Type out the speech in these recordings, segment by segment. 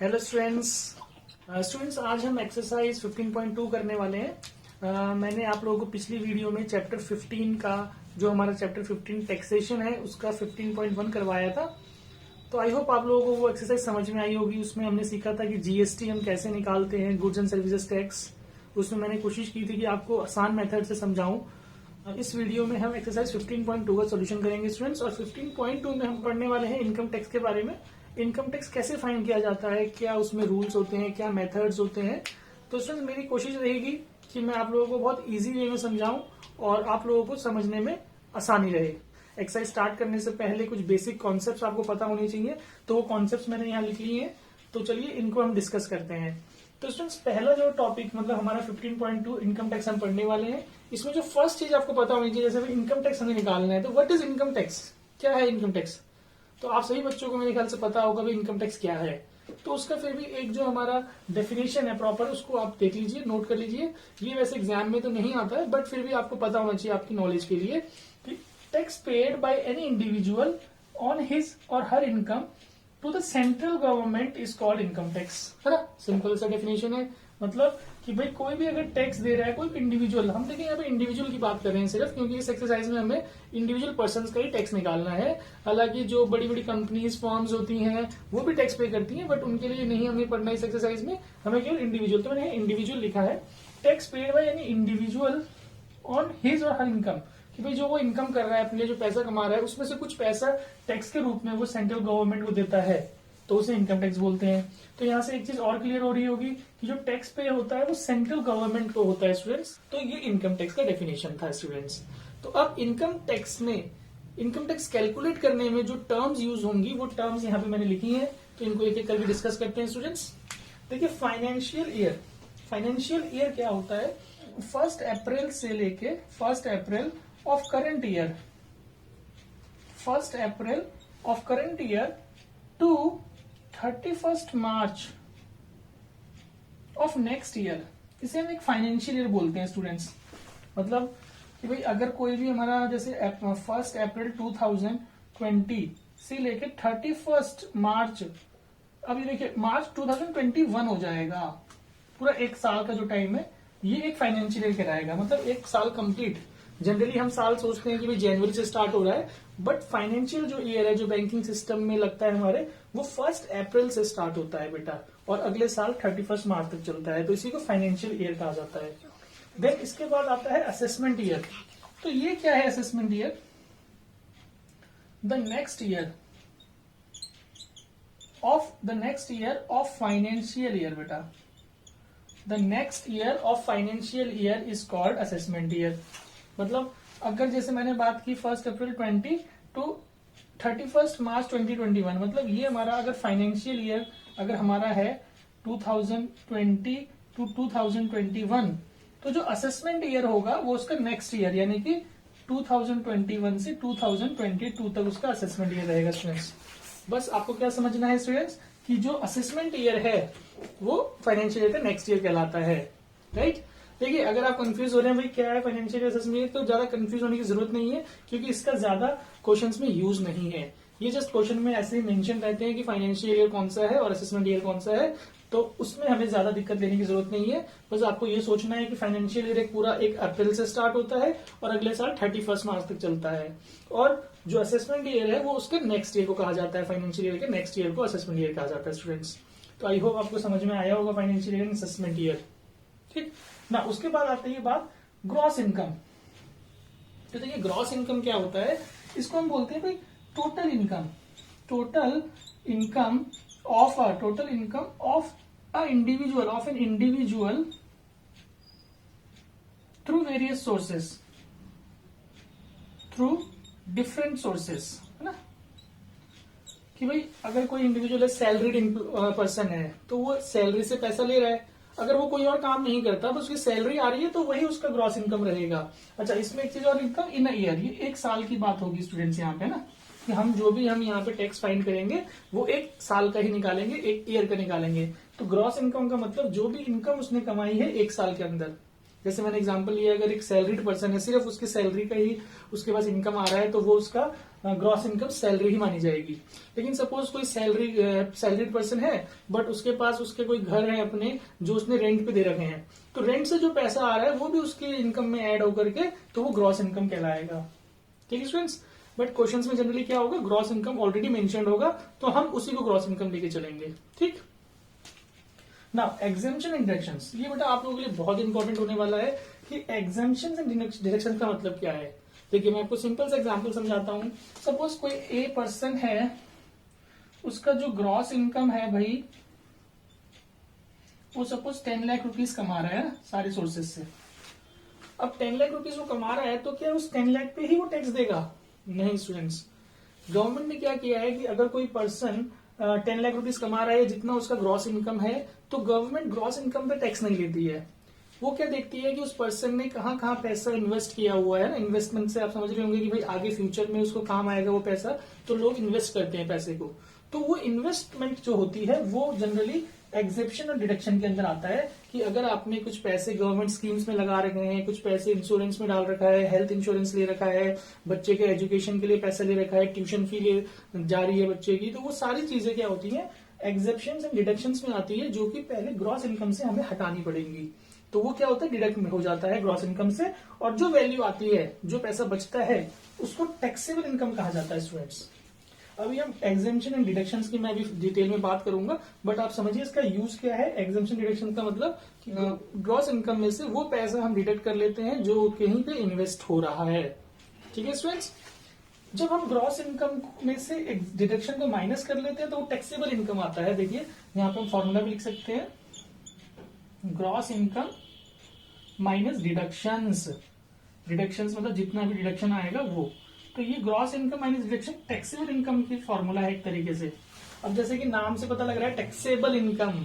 Hello students. आज हम exercise 15.2 करने वाले हैं। मैंने आप लोगों को पिछली वीडियो में चैप्टर 15 का जो हमारा चैप्टर 15 टैक्सेशन है उसका 15.1 करवाया था। तो आई होप आप लोगों को वो एक्सरसाइज समझ में आई होगी। उसमें हमने सीखा था कि जीएसटी हम कैसे निकालते हैं, गुड्स एंड सर्विसेज टैक्स। उसमें मैंने कोशिश की थी कि आपको आसान मेथड से समझाऊं। इस वीडियो में हम एक्सरसाइज 15.2 का सोल्यूशन करेंगे स्टूडेंट्स। और 15.2 में हम पढ़ने वाले हैं इनकम टैक्स के बारे में। इनकम टैक्स कैसे फाइंड किया जाता है, क्या उसमें रूल्स होते हैं, क्या मेथड्स होते हैं। तो स्टूडेंट्स मेरी कोशिश रहेगी कि मैं आप लोगों को बहुत इजी वे में समझाऊं और आप लोगों को समझने में आसानी रहे। एक्सरसाइज स्टार्ट करने से पहले कुछ बेसिक कॉन्सेप्ट्स आपको पता होने चाहिए, तो वो कॉन्सेप्ट्स मैंने यहाँ लिख लिए हैं। तो चलिए इनको हम डिस्कस करते हैं। तो स्टूडेंट्स पहला जो टॉपिक मतलब हमारा 15.2 इनकम टैक्स हम पढ़ने वाले हैं। इसमें जो फर्स्ट चीज आपको पता होनी चाहिए, जैसे इनकम टैक्स हमें निकालना है तो व्हाट इज इनकम टैक्स, क्या है इनकम टैक्स। तो आप सभी बच्चों को मेरे ख्याल से पता होगा भी इनकम टैक्स क्या है। तो उसका फिर भी एक जो हमारा डेफिनेशन है प्रॉपर, उसको आप देख लीजिए, नोट कर लीजिए। ये वैसे एग्जाम में तो नहीं आता है, बट फिर भी आपको पता होना चाहिए आपकी नॉलेज के लिए कि tax paid by any individual on his और her income to the central government is called income tax, है ना। सिंपल सा डेफिनेशन है। मतलब कि भाई कोई भी अगर टैक्स दे रहा है कोई इंडिविजुअल, हम देखिए यहाँ पे इंडिविजुअल की बात कर रहे हैं सिर्फ, क्योंकि इस एक्सरसाइज में हमें इंडिविजुअल पर्सन का ही टैक्स निकालना है। हालांकि जो बड़ी बड़ी कंपनीज फर्म्स होती हैं वो भी टैक्स पे करती हैं, बट उनके लिए नहीं हमें पढ़ना इस एक्सरसाइज में, हमें केवल इंडिविजुअल। तो मैंने इंडिविजुअल लिखा है, टैक्स पेड बाय यानी इंडिविजुअल ऑन हिज और हर इनकम, कि भाई जो वो इनकम कर रहा है, अपने जो पैसा कमा रहा है उसमें से कुछ पैसा टैक्स के रूप में वो सेंट्रल गवर्नमेंट को देता है, तो उसे इनकम टैक्स बोलते हैं। तो यहाँ से एक चीज और क्लियर हो रही होगी कि जो टैक्स पे होता है वो सेंट्रल गवर्नमेंट को होता है स्टूडेंट्स। तो ये इनकम टैक्स का डेफिनेशन था स्टूडेंट्स। तो अब इनकम टैक्स में, इनकम टैक्स कैलकुलेट करने में जो टर्म्स यूज होंगी वो टर्म्स यहाँ पे मैंने लिखी है, तो इनको एक एक करके डिस्कस करते हैं स्टूडेंट्स। देखिए फाइनेंशियल ईयर, फाइनेंशियल ईयर क्या होता है, 1 अप्रैल से लेके 1 April of current year, 1 April of current year to 31 March of next year, इसे हम एक फाइनेंशियल ईयर बोलते हैं स्टूडेंट्स। मतलब कि भाई अगर कोई भी हमारा जैसे 1 अप्रैल 2020 से लेके 31 मार्च, अभी देखिए मार्च 2021 हो जाएगा, पूरा एक साल का जो टाइम है ये एक फाइनेंशियल ईयर कहलाएगा। मतलब एक साल कंप्लीट। जनरली हम साल सोचते हैं कि भाई जनवरी से स्टार्ट हो रहा है, बट फाइनेंशियल जो ईयर है जो बैंकिंग सिस्टम में लगता है हमारे, वो 1 अप्रैल से स्टार्ट होता है बेटा, और अगले साल 31 मार्च तक चलता है। तो इसी को फाइनेंशियल ईयर कहा जाता है। देन इसके बाद आता है असेसमेंट ईयर। तो ये क्या है assessment year, the next year of financial year बेटा, the next year of financial year is called assessment year. मतलब अगर जैसे मैंने बात की 1 अप्रैल 20 टू 31 मार्च 2021, मतलब ये हमारा अगर फाइनेंशियल ईयर अगर हमारा है 2020 टू 2021, तो जो असेसमेंट ईयर होगा वो उसका नेक्स्ट ईयर यानी कि 2021 से 2022 तक उसका असेसमेंट ईयर रहेगा स्टूडेंट्स। बस आपको क्या समझना है स्टूडेंट्स कि जो असेसमेंट ईयर है वो फाइनेंशियल ईयर का नेक्स्ट ईयर कहलाता है, राइट। देखिए अगर आप कंफ्यूज हो रहे हैं भाई क्या है फाइनेंशियल ईयर असेसमेंट ईयर, तो ज्यादा कंफ्यूज होने की जरूरत नहीं है, क्योंकि इसका ज्यादा क्वेश्चंस में यूज नहीं है। ये जस्ट क्वेश्चन में ऐसे ही मेंशन रहते हैं कि फाइनेंशियल ईयर कौन सा है और असेसमेंट ईयर कौन सा है, तो उसमें हमें ज्यादा दिक्कत लेने की जरूरत नहीं है। बस आपको ये सोचना है कि फाइनेंशियल ईयर एक पूरा 1 अप्रैल से स्टार्ट होता है और अगले साल 31 मार्च तक चलता है, और जो असेसमेंट ईयर है वो उसके नेक्स्ट ईयर को कहा जाता है। फाइनेंशियल ईयर के नेक्स्ट ईयर को असेसमेंट ईयर कहा जाता है स्टूडेंट्स। तो आई होप आपको समझ में आया होगा financial year and assessment year, ठीक ना। उसके बाद आती है बात ग्रॉस इनकम। तो देखिए ग्रॉस इनकम क्या होता है, इसको हम बोलते हैं भाई total income, total income of an individual through various sources, through different sources, है ना। कि भाई अगर कोई इंडिविजुअल है, सैलरीड पर्सन है, तो वो सैलरी से पैसा ले रहा है। अगर वो कोई और काम नहीं करता, बस उसकी सैलरी आ रही है, तो वही उसका ग्रॉस इनकम रहेगा। अच्छा इसमें एक चीज और, इनकम इन अ ईयर, ये एक साल की बात होगी स्टूडेंट्स यहाँ पे ना, कि हम जो भी हम यहाँ पे टैक्स फाइंड करेंगे वो एक साल का ही निकालेंगे, एक ईयर का निकालेंगे। तो ग्रॉस इनकम का मतलब जो भी इनकम उसने कमाई है एक साल के अंदर। जैसे मैंने एग्जांपल लिया, अगर एक सैलरीड पर्सन है, सिर्फ उसकी सैलरी का ही उसके पास इनकम आ रहा है, तो वो उसका ग्रॉस इनकम सैलरी ही मानी जाएगी। लेकिन सपोज कोई सैलरीड पर्सन है, बट उसके पास उसके कोई घर है अपने जो उसने रेंट पे दे रखे हैं, तो रेंट से जो पैसा आ रहा है वो भी उसकी इनकम में ऐड होकर के तो वो ग्रॉस इनकम कहलाएगा। ठीक है स्टूडेंट्स, बट क्वेश्चंस में जनरली क्या होगा, ग्रॉस इनकम ऑलरेडी मेंशन्ड होगा, तो हम उसी को ग्रॉस इनकम लेके चलेंगे। ठीक ना, एग्जेम्पशन एंड डिडक्शंस, ये बेटा आप लोगों के लिए बहुत इंपॉर्टेंट होने वाला है कि एग्जेम्पशन एंड डिडक्शन का मतलब क्या है। देखिए मैं आपको सिंपल सा एग्जांपल समझाता हूं। सपोज कोई ए पर्सन है, उसका जो ग्रॉस इनकम है भाई वो सपोज 10 लाख रुपीस कमा रहा है सारे सोर्सेज से। अब 10 लाख रुपीस वो कमा रहा है तो क्या उस 10 लाख पे ही वो टैक्स देगा? नहीं स्टूडेंट्स, गवर्नमेंट ने क्या किया है कि अगर कोई पर्सन 10 लाख रुपीस कमा रहा है जितना उसका ग्रॉस इनकम है, तो गवर्नमेंट ग्रॉस इनकम पे टैक्स नहीं लेती है। वो क्या देखती है कि उस पर्सन ने कहाँ कहाँ पैसा इन्वेस्ट किया हुआ है ना। इन्वेस्टमेंट से आप समझ रहे होंगे कि भाई आगे फ्यूचर में उसको काम आएगा वो पैसा, तो लोग इन्वेस्ट करते हैं पैसे को। तो वो इन्वेस्टमेंट जो होती है वो जनरली एग्जेप्शन और डिडक्शन के अंदर आता है कि अगर आपने कुछ पैसे गवर्नमेंट स्कीम्स में लगा रखे हैं, कुछ पैसे इंश्योरेंस में डाल रखा है, हेल्थ इंश्योरेंस ले रखा है, बच्चे के एजुकेशन के लिए पैसा ले रखा है, ट्यूशन फी ले जा रही है बच्चे की, तो वो सारी चीजें क्या होती है, एग्जेप्शन एंड डिडक्शंस में आती है, जो कि पहले ग्रॉस इनकम से हमें हटानी पड़ेंगी। तो वो क्या होता है, डिडक्ट हो जाता है ग्रॉस इनकम से, और जो वैल्यू आती है, जो पैसा बचता है, उसको टैक्सेबल इनकम कहा जाता है स्टूडेंट्स। अभी हम एग्जेम्पशन एंड डिडक्शंस की मैं भी डिटेल में बात करूंगा, बट आप समझिए इसका यूज क्या है। एग्जेम्पशन डिडक्शन का मतलब ग्रॉस इनकम में से वो पैसा हम डिडक्ट कर लेते हैं जो कहीं पे इन्वेस्ट हो रहा है। ठीक है स्टूडेंट्स, जब हम ग्रॉस इनकम में से डिडक्शन को माइनस कर लेते हैं तो वो टैक्सेबल इनकम आता है। देखिए यहाँ पे हम फॉर्मूला भी लिख सकते हैं, gross income minus deductions. Deductions मतलब जितना भी डिडक्शन आएगा वो, तो ये gross income minus deduction taxable income की फॉर्मूला है एक तरीके से। अब जैसे कि नाम से पता लग रहा है टैक्सेबल इनकम,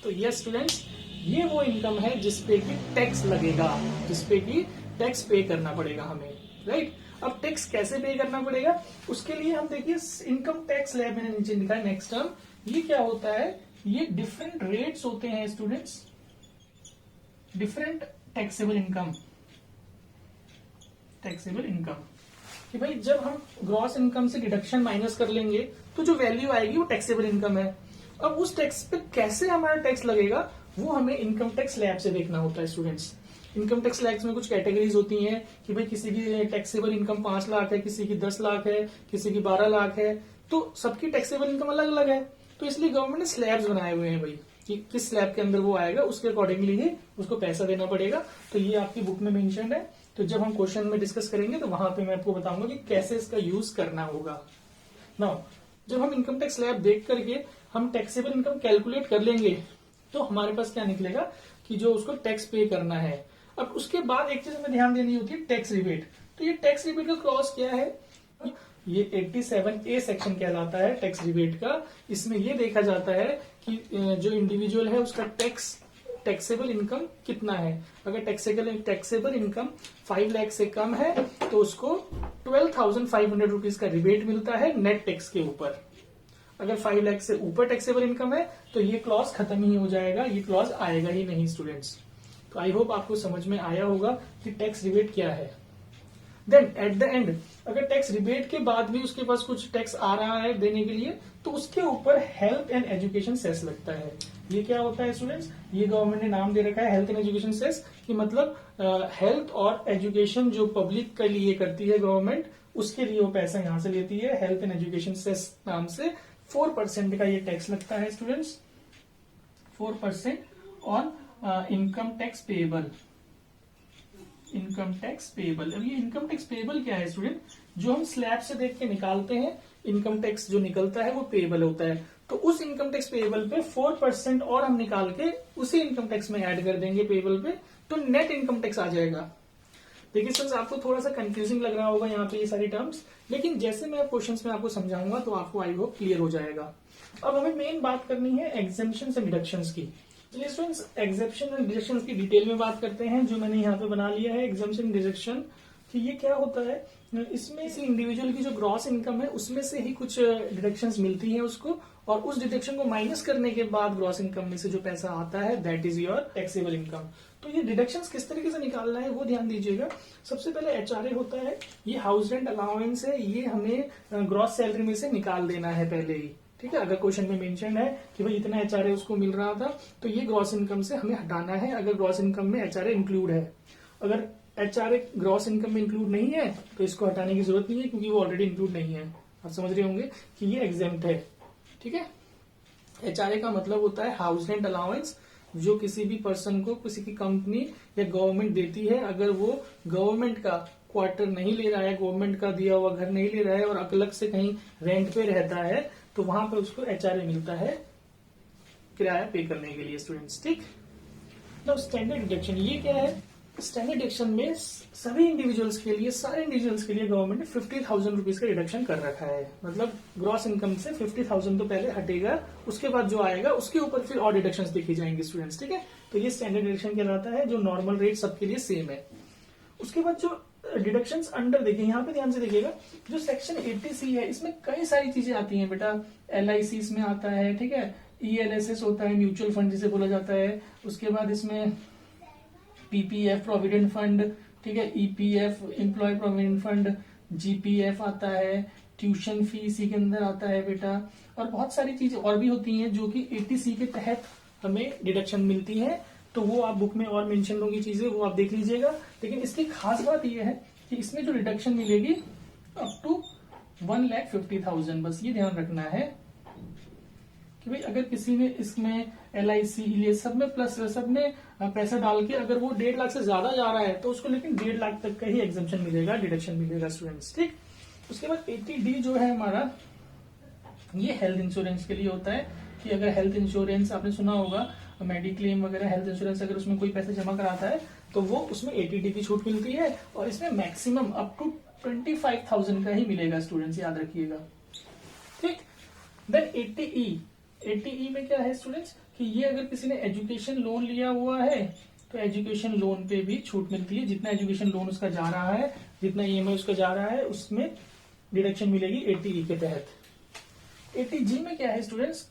तो यस स्टूडेंट्स, ये वो इनकम है जिसपे की टैक्स लगेगा, जिसपे की टैक्स पे करना पड़ेगा हमें, राइट। अब टैक्स कैसे पे करना पड़ेगा, उसके लिए हम देखिए इनकम टैक्स स्लैब मैंने नीचे लिखा है नेक्स्ट टर्म। ये क्या होता है, ये डिफरेंट रेट्स होते हैं students, different taxable income. Taxable income कि भाई जब हम ग्रॉस इनकम से डिडक्शन माइनस कर लेंगे तो जो वैल्यू आएगी वो टैक्सेबल इनकम है। अब उस टैक्स पे कैसे हमारा टैक्स लगेगा वो हमें इनकम टैक्स स्लैब से देखना होता है स्टूडेंट्स। इनकम टैक्स स्लैब्स में कुछ कैटेगरीज होती हैं कि भाई किसी की टैक्सेबल इनकम 5 लाख है, किसी की 10 लाख है, किसी की 12 लाख है, तो सबकी टैक्सेबल इनकम अलग अलग है। तो इसलिए गवर्नमेंट ने स्लैब्स बनाए हुए हैं भाई कि किस स्लैब के अंदर वो आएगा, उसके अकॉर्डिंगली ही उसको पैसा देना पड़ेगा। तो ये आपकी बुक में मेंशन है, तो जब हम क्वेश्चन में डिस्कस करेंगे तो वहां पे मैं आपको बताऊंगा कि कैसे इसका यूज करना होगा। नाउ जब हम इनकम टैक्स स्लैब देख करके हम टैक्सेबल इनकम कैलकुलेट कर लेंगे तो हमारे पास क्या निकलेगा कि जो उसको टैक्स पे करना है। अब उसके बाद एक चीज हमें ध्यान देनी होती है, टैक्स रिबेट। तो ये टैक्स रिबेट का क्लॉज क्या है, ये 87A सेक्शन कहलाता है टैक्स रिबेट का। इसमें ये देखा जाता है कि जो इंडिविजुअल है उसका टैक्सेबल इनकम कितना है। अगर टैक्सेबल इनकम 5 लाख से कम है तो उसको 12,500 रुपीज का रिबेट मिलता है नेट टैक्स के ऊपर। अगर 5 लाख से ऊपर टैक्सेबल इनकम है तो ये क्लॉज खत्म ही हो जाएगा, ये क्लॉज आएगा ही नहीं स्टूडेंट्स। तो आई होप आपको समझ में आया होगा कि टैक्स रिबेट क्या है। देन एट द एंड अगर टैक्स रिबेट के बाद भी उसके पास कुछ टैक्स आ रहा है देने के लिए तो उसके ऊपर हेल्थ एंड एजुकेशन सेस लगता है। ये क्या होता है स्टूडेंट्स, ये गवर्नमेंट ने नाम दे रखा है हेल्थ एंड एजुकेशन सेस, कि मतलब हेल्थ और एजुकेशन जो पब्लिक के लिए करती है गवर्नमेंट, उसके लिए वो पैसा यहां से लेती है। हेल्थ एंड एजुकेशन सेस नाम से 4% का ये टैक्स लगता है students, 4% on income tax payable. Income tax payable, अब ये इनकम टैक्स पेएबल क्या है स्टूडेंट, जो हम स्लैब से देख के निकालते हैं इनकम टैक्स जो निकलता है वो पेएबल होता है। तो उस इनकम टैक्स पेएबल पे 4% और हम निकाल के उसी इनकम टैक्स में ऐड कर देंगे पेएबल पे, तो नेट इनकम टैक्स आ जाएगा। देखिए फ्रेंड्स, आपको थोड़ा सा कंफ्यूजिंग लग रहा होगा यहाँ पे ये सारी टर्म्स, लेकिन जैसे मैं क्वेश्चंस में आपको समझाऊंगा तो आपको आई होप क्लियर हो जाएगा। अब हमें मेन बात करनी है एग्जेम्पशंस एंड डिडक्शंस की। चलिए स्टूडेंट्स, एग्जेम्पशन एंड डिडक्शन की डिटेल में बात करते हैं, जो मैंने यहाँ पे बना लिया है एग्जेम्पशन डिडक्शन। कि ये क्या होता है, इसमें इसी इंडिविजुअल की जो ग्रॉस इनकम है उसमें से ही कुछ डिडक्शंस मिलती हैं उसको, और उस डिडक्शन को माइनस करने के बाद ग्रॉस इनकम में से जो पैसा आता है that is your taxable income. तो ये डिडक्शंस किस तरीके से निकालना है वो ध्यान दीजिएगा। सबसे पहले एचआरए होता है, ये हाउस रेंट अलाउंस है, ये हमें ग्रॉस सैलरी में से निकाल देना है पहले ही, ठीक है। अगर क्वेश्चन में मेंशन है कि भाई इतना एचआरए उसको मिल रहा था तो ये ग्रॉस इनकम से हमें हटाना है, अगर ग्रॉस इनकम में एचआरए इंक्लूड है। अगर एचआरए ग्रॉस इनकम में इंक्लूड नहीं है तो इसको हटाने की जरूरत नहीं है, क्योंकि वो ऑलरेडी इंक्लूड नहीं है। आप समझ रहे होंगे कि ये एग्जेम्प्ट है, ठीक है। एचआरए का मतलब होता है हाउस रेंट अलाउंस, जो किसी भी पर्सन को किसी की कंपनी या गवर्नमेंट देती है। अगर वो गवर्नमेंट का क्वार्टर नहीं ले रहा है, गवर्नमेंट का दिया हुआ घर नहीं ले रहा है और अलग से कहीं रेंट पे रहता है तो वहां पर उसको एचआरए मिलता है किराया पे करने के लिए स्टूडेंट्स, ठीक। तो स्टैंडर्ड डिडक्शन ये क्या है? स्टैंडर्ड डिडक्शन में सभी इंडिविजुअल्स के लिए, सारे इंडिविजुअल्स के लिए गवर्नमेंट ने 50,000 रुपीज का डिडक्शन कर रखा है। मतलब ग्रॉस इनकम से 50,000 तो पहले हटेगा, उसके बाद जो आएगा उसके ऊपर फिर और डिडक्शंस देखी जाएंगी स्टूडेंट्स, ठीक है। तो ये स्टैंडर्ड डिडक्शन कहलाता है, जो नॉर्मल रेट सबके लिए सेम है। उसके बाद जो डिडक्शंस अंडर देखिए, यहाँ पे ध्यान से देखिएगा, जो सेक्शन 80C है इसमें कई सारी चीजें आती हैं बेटा। LIC इसमें आता है, ठीक है। ELSS होता है, म्यूचुअल फंड जिसे बोला जाता है। उसके बाद इसमें PPF प्रोविडेंट फंड, ठीक है, EPF employ provident fund, GPF आता है, ट्यूशन फी इसी के अंदर आता है बेटा, और बहुत सारी चीजें और भी होती हैं जो कि 80C के तहत हमें डिडक्शन मिलती है। तो वो आप बुक में और मेंशन होंगी चीजें, वो आप देख लीजिएगा। लेकिन इसकी खास बात यह है कि इसमें जो डिडक्शन मिलेगी अप टू 1,50,000, बस ये ध्यान रखना है कि भाई अगर किसी ने इसमें LIC ये सब में प्लस सब में पैसा डाल के अगर वो 1.5 लाख से ज्यादा जा रहा है तो उसको लेकिन 1.5 लाख तक का ही एग्जाम्पशन मिलेगा, डिडक्शन मिलेगा स्टूडेंट्स, ठीक। उसके बाद 80D जो है हमारा, ये हेल्थ इंश्योरेंस के लिए होता है कि अगर हेल्थ इंश्योरेंस आपने सुना होगा, मेडिक्लेम वगैरह हेल्थ इंश्योरेंस, अगर उसमें कोई पैसे जमा कराता है तो वो उसमें 80D की छूट मिलती है, और इसमें मैक्सिमम अप टू 25,000 का ही मिलेगा स्टूडेंट्स, याद रखिएगा, ठीक। देन 80E में क्या है स्टूडेंट्स कि ये अगर किसी ने एजुकेशन लोन लिया हुआ है तो एजुकेशन लोन पे भी छूट मिलती है। जितना एजुकेशन लोन उसका जा रहा है, जितना EMI उसका जा रहा है, उसमें डिडक्शन मिलेगी 80E के तहत। 80G में क्या है स्टूडेंट्स,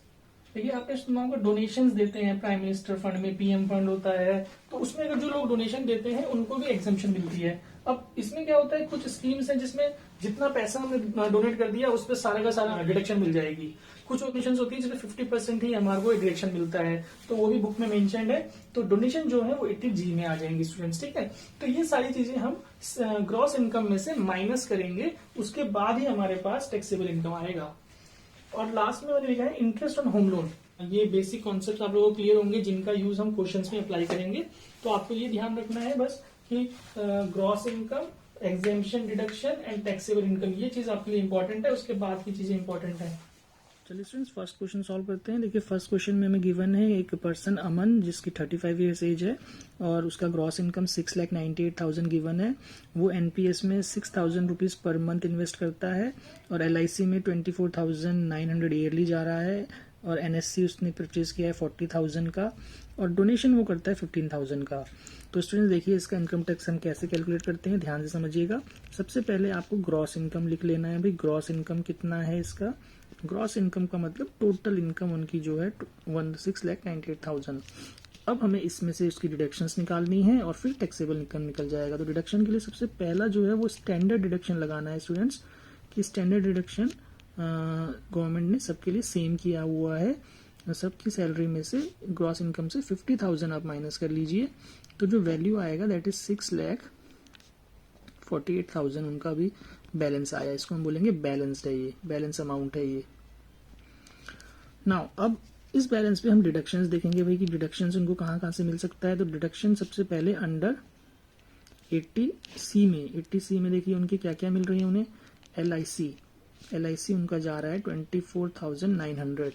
देखिए आपने सुना होगा डोनेशंस देते हैं प्राइम मिनिस्टर फंड में, PM फंड होता है, तो उसमें अगर जो लोग डोनेशन देते हैं उनको भी एग्जम्पशन मिलती है। अब इसमें क्या होता है, कुछ स्कीम्स हैं जिसमें जितना पैसा हमने डोनेट कर दिया उस पर सारा का सारा डिडक्शन मिल जाएगी। कुछ डोनेशन होती है जिसमें 50% ही हमारे को डिडक्शन मिलता है, तो वो भी बुक में मेंशन्ड है। तो डोनेशन जो है वो 80G में आ जाएंगी स्टूडेंट्स, ठीक है। तो ये सारी चीजें हम ग्रॉस इनकम में से माइनस करेंगे, उसके बाद ही हमारे पास टैक्सेबल इनकम आएगा। और लास्ट में मैंने लिखा है इंटरेस्ट ऑन होम लोन। ये बेसिक कॉन्सेप्ट आप लोगों को क्लियर होंगे, जिनका यूज हम क्वेश्चंस में अप्लाई करेंगे। तो आपको ये ध्यान रखना है बस कि gross income, exemption, deduction and taxable income, ये चीज आपके लिए इंपॉर्टेंट है, उसके बाद की चीजें इंपॉर्टेंट है। चलिए स्टूडेंट्स फर्स्ट क्वेश्चन सॉल्व करते हैं। देखिए फर्स्ट क्वेश्चन में हमें गिवन है एक पर्सन अमन जिसकी 35 ईयर्स एज है और उसका ग्रॉस इनकम 6,98,000 गिवन है। वो NPS में 6,000 रुपीज पर मंथ इन्वेस्ट करता है और LIC में 24,900 ईयरली जा रहा है, और NSC उसने परचेज किया है 40,000 का, और डोनेशन वो करता है 15,000 का। तो स्टूडेंट्स देखिए इसका इनकम टैक्स हम कैसे कैलकुलेट करते हैं, ध्यान से समझिएगा। सबसे पहले आपको ग्रॉस इनकम लिख लेना है। भाई ग्रॉस इनकम कितना है इसका, ग्रॉस इनकम का मतलब टोटल इनकम उनकी जो है 6,98,000। अब हमें इसमें से उसकी डिडक्शंस निकालनी है और फिर टैक्सेबल इनकम निकल जाएगा। तो डिडक्शन के लिए सबसे पहला जो है वो स्टैंडर्ड डिडक्शन लगाना है स्टूडेंट्स, कि स्टैंडर्ड डिडक्शन गवर्नमेंट ने सबके लिए सेम किया हुआ है। सबकी सैलरी में से ग्रॉस इनकम से 50,000 आप माइनस कर लीजिए, तो जो वैल्यू आएगा दैट इज 6,48,000 उनका भी बैलेंस आया। इसको हम बोलेंगे बैलेंस्ड है, ये बैलेंस अमाउंट है ये। नाउ अब इस बैलेंस पे हम डिडक्शंस देखेंगे भाई कि डिडक्शंस उनको कहाँ कहाँ से मिल सकता है। तो डिडक्शन सबसे पहले अंडर 80C में, 80C में देखिए उनके क्या क्या मिल रही है उन्हें। LIC उनका जा रहा है 24,900।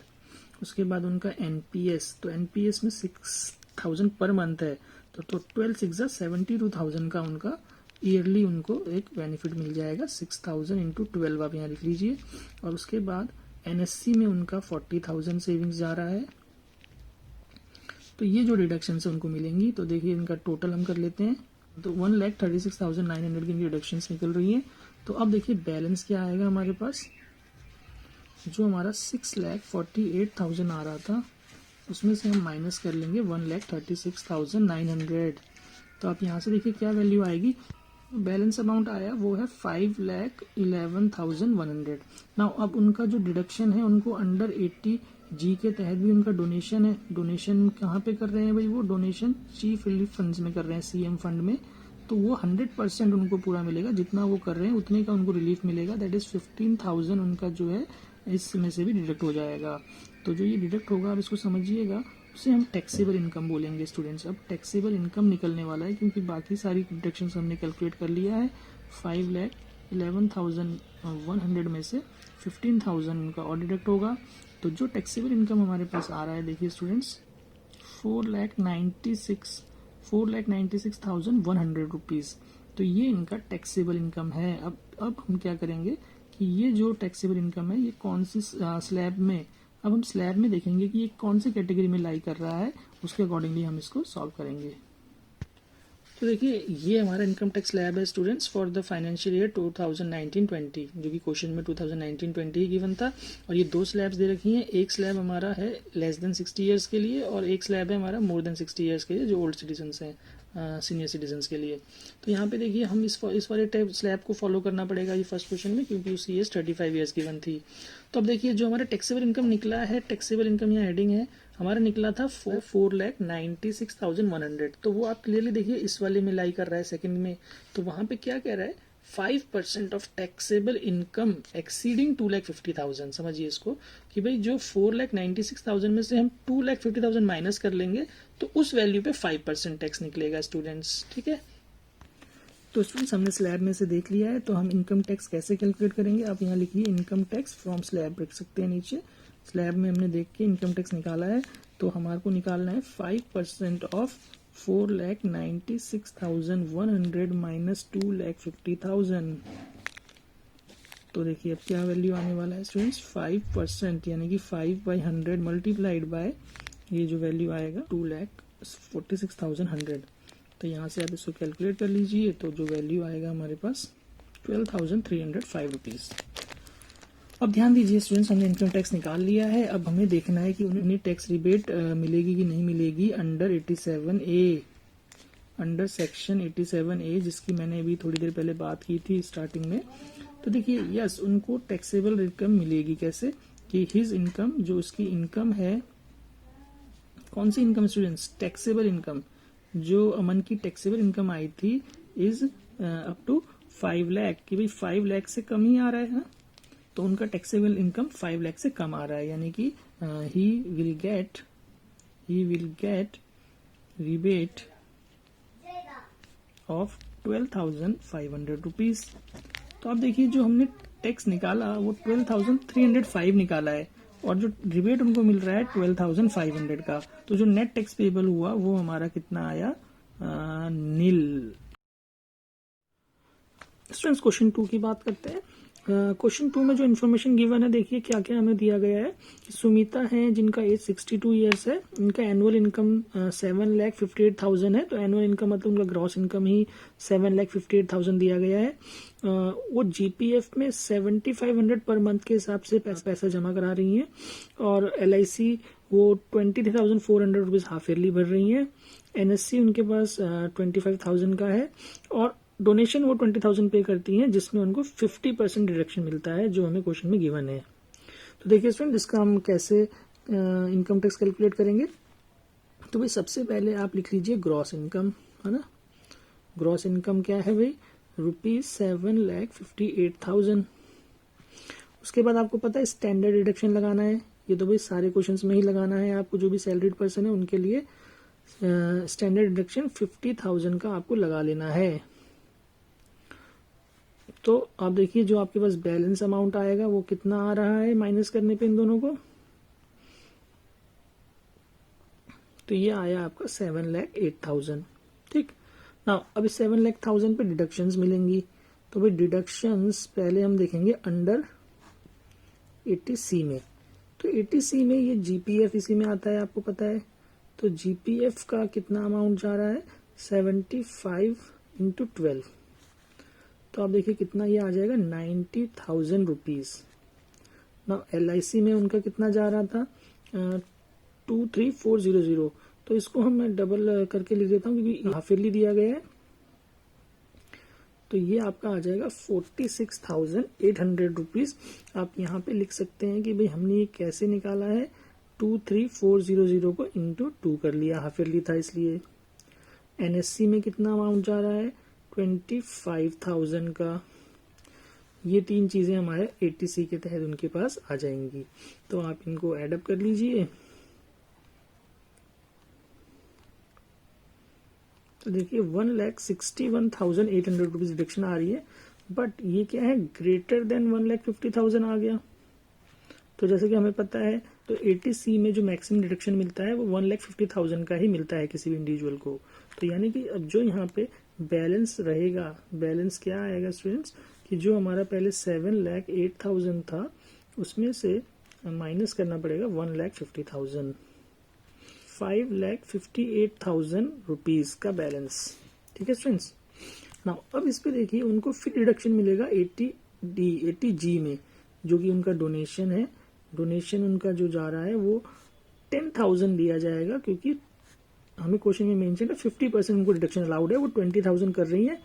उसके बाद उनका NPS, तो NPS में 6,000 पर मंथ है, तो 12,6 72,000 का उनका ईयरली उनको एक बेनिफिट मिल जाएगा। 6,000 इंटू 12 आप यहाँ लिख लीजिए। और उसके बाद NSC में उनका 40,000 सेविंग्स जा रहा है। तो ये जो डिडक्शन से उनको मिलेंगी, तो देखिए इनका टोटल हम कर लेते हैं, तो 1,36,900 की डिडक्शन निकल रही है। तो अब देखिए बैलेंस क्या आएगा हमारे पास, जो हमारा 6,48,000 आ रहा था उसमें से हम माइनस कर लेंगे 1,36,900। तो आप यहाँ से देखिए क्या वैल्यू आएगी। बैलेंस अमाउंट आया वो है 5,11,100। नाउ अब उनका जो डिडक्शन है उनको अंडर 80G के तहत भी उनका डोनेशन है। डोनेशन कहाँ पे कर रहे हैं भाई? वो डोनेशन चीफ रिलीफ फंड्स में कर रहे हैं, CM फंड में। तो वो 100% उनको पूरा मिलेगा, जितना वो कर रहे हैं उतने का उनको रिलीफ मिलेगा। दैट इज 15,000 उनका जो है इसमें से भी डिडक्ट हो जाएगा। तो जो ये डिडक्ट होगा आप इसको समझिएगा, उसे हम टैक्सेबल इनकम बोलेंगे स्टूडेंट्स। अब टैक्सेबल इनकम निकलने वाला है क्योंकि बाकी सारी डिडक्शन हमने कैलकुलेट कर लिया है। 5,11,100 में से 15,000 उनका और डिडक्ट होगा। तो जो टैक्सेबल इनकम हमारे पास आ रहा है देखिए स्टूडेंट्स 4,96,100 रुपीज़। तो ये इनका टैक्सेबल इनकम है। अब हम क्या करेंगे कि ये जो टैक्सेबल इनकम है ये कौन सी स्लैब में, अब हम स्लैब में देखेंगे कि ये कौन सी कैटेगरी में लाई कर रहा है, उसके अकॉर्डिंगली हम इसको सॉल्व करेंगे। तो देखिए ये हमारा इनकम टैक्स स्लैब है students for the financial year 2019-20, जो कि क्वेश्चन में 2019-20 ही गिवन था। और ये दो स्लैब्स दे रखी हैं, एक स्लैब हमारा है लेस देन 60 ईयर्स के लिए और एक स्लैब है हमारा मोर देन 60 ईयर्स के लिए, जो ओल्ड सिटीजन्स हैं, सीनियर सिटीजन्स के लिए। तो यहाँ पे देखिए हम इस वाले टाइप स्लैब को फॉलो करना पड़ेगा ये फर्स्ट क्वेश्चन में, क्योंकि उसकी एज 35 ईयर्स गिवन थी। तो अब देखिए जो हमारा टैक्सेबल इनकम निकला है, टैक्सेबल इनकम यहाँ हेडिंग है, हमारा निकला था 4,96,100। तो वो आप क्लियरली देखिए इस वाले में लाई कर रहा है सेकंड में। तो वहां पे क्या कह रहा है 5% ऑफ टैक्सेबल इनकम एक्सीडिंग 2,50,000। समझिए इसको कि भाई जो 4,96,000 में से हम 2,50,000 माइनस कर लेंगे तो उस वैल्यू पे 5% टैक्स निकलेगा स्टूडेंट्स। ठीक है, तो स्टूडेंट्स हमने स्लैब में से देख लिया है। तो हम इनकम टैक्स कैसे कैलकुलेट करेंगे, आप यहाँ लिखिए इनकम टैक्स फ्रॉम स्लैब, रख सकते हैं नीचे। स्लैब में हमने देख के इनकम टैक्स निकाला है, तो हमारे को निकालना है 5% ऑफ 4,96,100 माइनस 2,50,000। तो देखिए अब क्या वैल्यू आने वाला है स्टूडेंट्स 5%, यानी कि 5/100 मल्टीप्लाइड बाय ये जो वैल्यू आएगा 2,46,100। तो यहाँ से आप इसको कैलकुलेट कर लीजिए, तो जो वैल्यू आएगा हमारे पास 12,305 रुपीज़। अब ध्यान दीजिए स्टूडेंट्स, हमने इनकम टैक्स निकाल लिया है। अब हमें देखना है कि उन्हें टैक्स रिबेट मिलेगी कि नहीं मिलेगी under 87A, under section 87A, जिसकी मैंने अभी थोड़ी देर पहले बात की थी स्टार्टिंग में। तो देखिए यस, उनको टैक्सेबल इनकम मिलेगी कैसे कि हिज इनकम, जो उसकी इनकम है, कौन सी इनकम स्टूडेंट्स? Taxable income. जो अमन की टैक्सेबल इनकम आई थी इज अप टू 5 लाख, कि भाई 5 लाख से कम ही आ रहा है ना? तो उनका टैक्सेबल इनकम 5 लाख से कम आ रहा है, यानी कि he will get rebate of 12,500 rupees. तो आप देखिए जो हमने टैक्स निकाला वो 12,305 निकाला है और जो रिबेट उनको मिल रहा है 12,500 का। तो जो नेट टैक्स पेबल हुआ वो हमारा कितना आया? नील। स्टूडेंट्स क्वेश्चन 2 की बात करते हैं। क्वेश्चन 2 में जो इन्फॉर्मेशन गिवन है देखिए क्या क्या हमें दिया गया है कि सुमिता है जिनका एज 62 ईयर्स है, उनका एनुअल इनकम 7,58,000 है। तो एनुअल इनकम मतलब उनका ग्रॉस इनकम ही 7,58,000 दिया गया है। वो GPF में 7,500 पर मंथ के हिसाब से पैसा जमा करा रही हैं और LIC वो 23,400 रुपीज हाफ ईयरली भर रही हैं। NSC उनके पास 25,000 का है और डोनेशन वो 20,000 पे करती हैं, जिसमें उनको 50% डिडक्शन मिलता है, जो हमें क्वेश्चन में गिवन है। तो देखिए स्टूडेंट, इसका हम कैसे इनकम टैक्स कैलकुलेट करेंगे। तो भाई सबसे पहले आप लिख लीजिए ग्रॉस इनकम, है ना। ग्रॉस इनकम क्या है भाई? ₹7,58,000। उसके बाद आपको पता है स्टैंडर्ड डिडक्शन लगाना है। ये तो भाई सारे क्वेश्चंस में ही लगाना है आपको, जो भी सैलरीड पर्सन है उनके लिए स्टैंडर्ड डिडक्शन 50,000 का आपको लगा लेना है। तो आप देखिए जो आपके पास बैलेंस अमाउंट आएगा वो कितना आ रहा है माइनस करने पे इन दोनों को। तो ये आया आपका 7,08,000। ठीक ना, अभी 7,08,000 पे डिडक्शंस मिलेंगी। तो भाई डिडक्शंस पहले हम देखेंगे अंडर 80C में। तो 80C में ये GPF इसी में आता है, आपको पता है। तो GPF का कितना अमाउंट जा रहा है? 75 × 12। तो आप देखिए कितना ये आ जाएगा 90,000 रुपीज। ना LIC में उनका कितना जा रहा था 23400, तो इसको हम मैं डबल करके लिख देता हूँ क्योंकि हाफ ईयरली दिया गया है। तो ये आपका आ जाएगा 46,800 रुपीज। आप यहाँ पे लिख सकते हैं कि भाई हमने ये कैसे निकाला है, 23400 को इंटू 2 कर लिया, हाफ ईयरली था इसलिए। NSC में कितना अमाउंट जा रहा है 25,000 का। ये तीन चीजें हमारे 80C के तहत उनके पास आ जाएंगी, तो आप इनको एडअप कर लीजिए। तो देखिए 1,61,800 रुपीज डिडक्शन आ रही है, बट ये क्या है ग्रेटर देन 1,50,000 आ गया। तो जैसे कि हमें पता है तो 80C में जो मैक्सिमम डिडक्शन मिलता है वो 1,50,000 का ही मिलता है किसी भी इंडिविजुअल को। तो यानी कि अब जो यहाँ पे बैलेंस रहेगा, बैलेंस क्या आएगा स्टूडेंट्स, कि जो हमारा पहले 7,08,000 था उसमें से माइनस करना पड़ेगा 1,50,000, 5,58,000 रुपीज का बैलेंस। ठीक है स्टूडेंट्स। नाउ अब इस पे देखिए उनको फिर डिडक्शन मिलेगा 80G में, जो कि उनका डोनेशन है। डोनेशन उनका जो जा रहा है वो 10,000 दिया जाएगा, क्योंकि हमें क्वेश्चन में मेंशन है 50% उनको डिडक्शन अलाउड है। वो 20,000 कर रही है,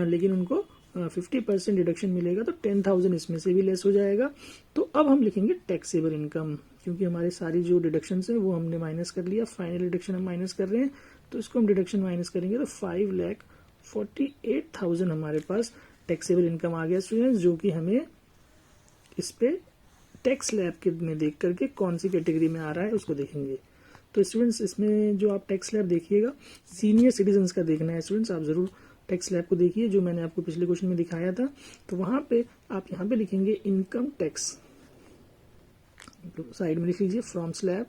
लेकिन उनको 50% डिडक्शन मिलेगा, तो 10,000 इसमें से भी लेस हो जाएगा। तो अब हम लिखेंगे टैक्सेबल इनकम, क्योंकि हमारी सारी जो डिडक्शन है वो हमने माइनस कर लिया। फाइनल डिडक्शन हम माइनस कर रहे हैं, तो इसको हम डिडक्शन माइनस करेंगे तो 5,48,000 हमारे पास टैक्सेबल इनकम आ गया स्टूडेंट्स, जो कि हमें इस पे टैक्स लैब के में देख करके कौन सी कैटेगरी में आ रहा है उसको देखेंगे। तो स्टूडेंट्स इसमें जो आप टैक्स लैब देखिएगा सीनियर सिटीजन्स का देखना है स्टूडेंट्स, आप जरूर टैक्स लैब को देखिए, जो मैंने आपको पिछले क्वेश्चन में दिखाया था। तो वहां पे आप यहाँ पे लिखेंगे इनकम टैक्स, साइड में लिख लीजिए फ्रॉम स्लैब।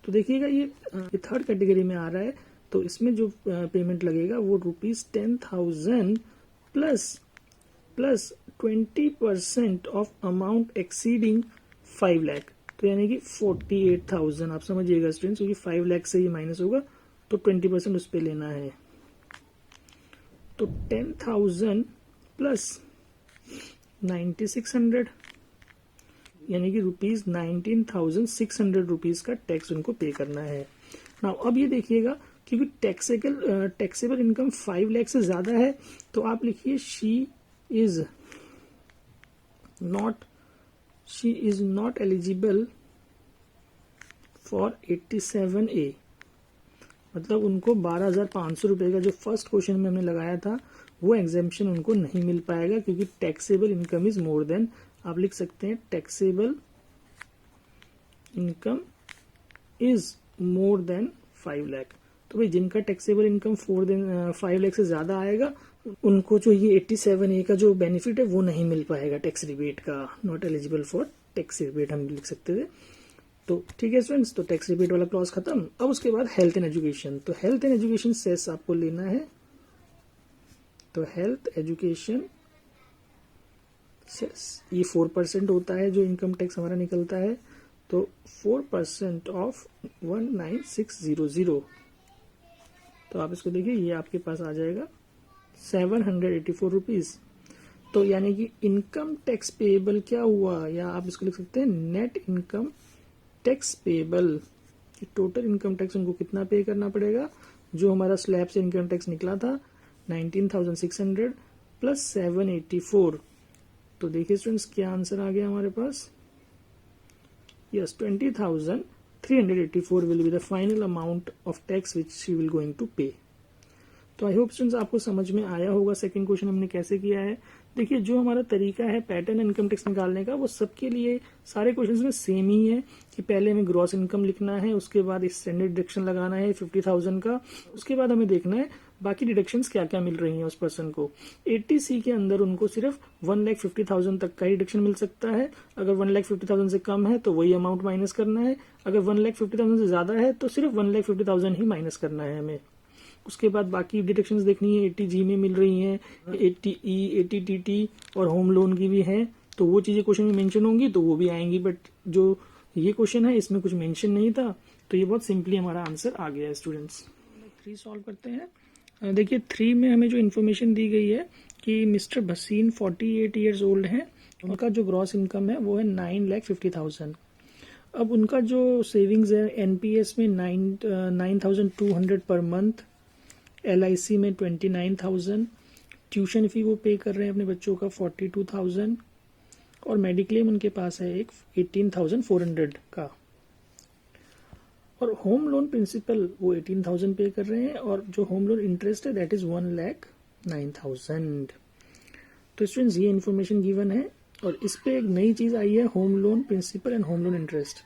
तो देखिएगा ये थर्ड कैटेगरी में आ रहा है, तो इसमें जो पेमेंट लगेगा वो ₹10,000 plus 20% of amount exceeding 5 lakh, तो यानी कि 48,000। आप समझिएगा स्टूडेंट्स, क्योंकि 5 लाख से ये माइनस होगा तो 20% उस पर लेना है। तो 10,000 प्लस 9,600 यानी कि ₹19,600 रुपीज का टैक्स उनको पे करना है। नाउ अब ये देखिएगा, क्योंकि टैक्सेबल इनकम 5 लाख से ज्यादा है, तो आप लिखिए she is not eligible for 87A। मतलब उनको 12,500 रुपए का जो फर्स्ट क्वेश्चन में हमने लगाया था वो एग्जेम्पशन उनको नहीं मिल पाएगा, क्योंकि taxable income is more than, आप लिख सकते हैं taxable income is more than 5 lakh. तो भाई जिनका टैक्सेबल इनकम 5 लाख से ज्यादा आएगा उनको जो ये 87A का जो बेनिफिट है वो नहीं मिल पाएगा टैक्स रिबेट का, not eligible for tax rebate हम लिख सकते थे। तो ठीक है स्टूडेंट्स, तो टैक्स रिबेट वाला क्लॉज खत्म। अब उसके बाद हेल्थ एंड एजुकेशन। तो हेल्थ एंड एजुकेशन सेस आपको लेना है, तो हेल्थ एजुकेशन सेस ये 4% होता है जो इनकम टैक्स हमारा निकलता है। तो 4% ऑफ 19,600, तो आप इसको देखिए ये आपके पास आ जाएगा 784 रुपीज। तो यानी कि इनकम टैक्स पेएबल क्या हुआ, या आप इसको लिख सकते हैं net income tax payable. Total income tax उनको कितना पे करना पड़ेगा, जो हमारा स्लैब से इनकम टैक्स निकला था 19,600 प्लस 784। तो देखिए स्टूडेंट्स क्या आंसर आ गया हमारे पास, yes 20,384 will be the final amount of tax which she will going to pay. तो आई होप स्टूडेंट्स आपको समझ में आया होगा सेकंड क्वेश्चन हमने कैसे किया है। देखिए जो हमारा तरीका है पैटर्न इनकम टैक्स निकालने का वो सबके लिए सारे क्वेश्चंस में सेम ही है, कि पहले हमें ग्रॉस इनकम लिखना है, उसके बाद स्टैंडर्ड डिडक्शन लगाना है 50,000 का, उसके बाद हमें देखना है बाकी डिडक्शंस क्या क्या मिल रही हैं उस पर्सन को। 80C के अंदर उनको सिर्फ 1,50,000 तक का ही डिडक्शन मिल सकता है। अगर 1,50,000 से कम है तो वही अमाउंट माइनस करना है, अगर 1,50,000 से ज्यादा है तो सिर्फ 1,50,000 ही माइनस करना है हमें। उसके बाद बाकी डिडक्शंस देखनी है, 80G में मिल रही हैं, 80E, 80TT और होम लोन की भी है, तो वो चीजें क्वेश्चन में मेंशन होंगी तो वो भी आएंगी। बट जो ये क्वेश्चन है इसमें कुछ मेंशन नहीं था, तो ये बहुत सिंपली हमारा आंसर आ गया है स्टूडेंट्स। 3 सॉल्व करते हैं। देखिए 3 में हमें जो इन्फॉर्मेशन दी गई है कि मिस्टर भसीन 48 ईयर्स ओल्ड हैं, उनका जो ग्रॉस इनकम है वो है 9,50,000। अब उनका जो सेविंग्स है एनपीएस में 9,200 पर मंथ, एलआईसी में 29,000, ट्यूशन फी वो पे कर रहे हैं अपने बच्चों का 42,000, और मेडिक्लेम उनके पास है एक 18,400 का, और होम लोन प्रिंसिपल वो 18,000 पे कर रहे हैं, और जो होम लोन इंटरेस्ट है दैट इज 1,09,000। तो स्टूडेंट्स ये इन्फॉर्मेशन गिवन है, और इस पे एक नई चीज आई है, home loan principal and home loan interest.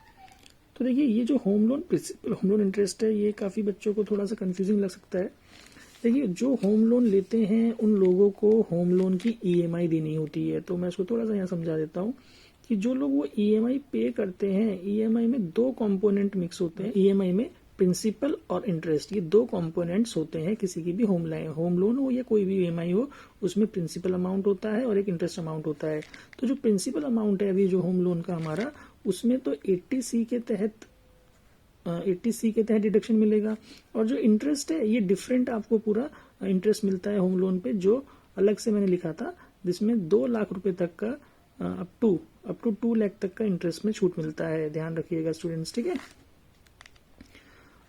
तो देखिए ये जो home loan principal home loan interest है ये काफी बच्चों को थोड़ा सा कंफ्यूजिंग लग सकता है। देखिए जो होम लोन लेते हैं उन लोगों को होम लोन की ईएमआई देनी होती है, तो मैं इसको थोड़ा सा यहाँ समझा देता हूँ कि जो लोग वो ईएमआई पे करते हैं, ईएमआई में दो कंपोनेंट मिक्स होते हैं, ईएमआई में प्रिंसिपल और इंटरेस्ट, ये दो कंपोनेंट्स होते हैं किसी की भी होम लोन हो या कोई भी ईएमआई हो, उसमें प्रिंसिपल अमाउंट होता है और एक इंटरेस्ट अमाउंट होता है। तो जो प्रिंसिपल अमाउंट है अभी जो होम लोन का हमारा, उसमें तो 80C के तहत डिडक्शन मिलेगा, और जो इंटरेस्ट है ये डिफरेंट आपको पूरा इंटरेस्ट मिलता है होम लोन पे, जो अलग से मैंने लिखा था, जिसमें 2 लाख रुपए तक का अप टू 2 लाख तक का इंटरेस्ट में छूट मिलता है। ध्यान रखिएगा स्टूडेंट्स, ठीक है।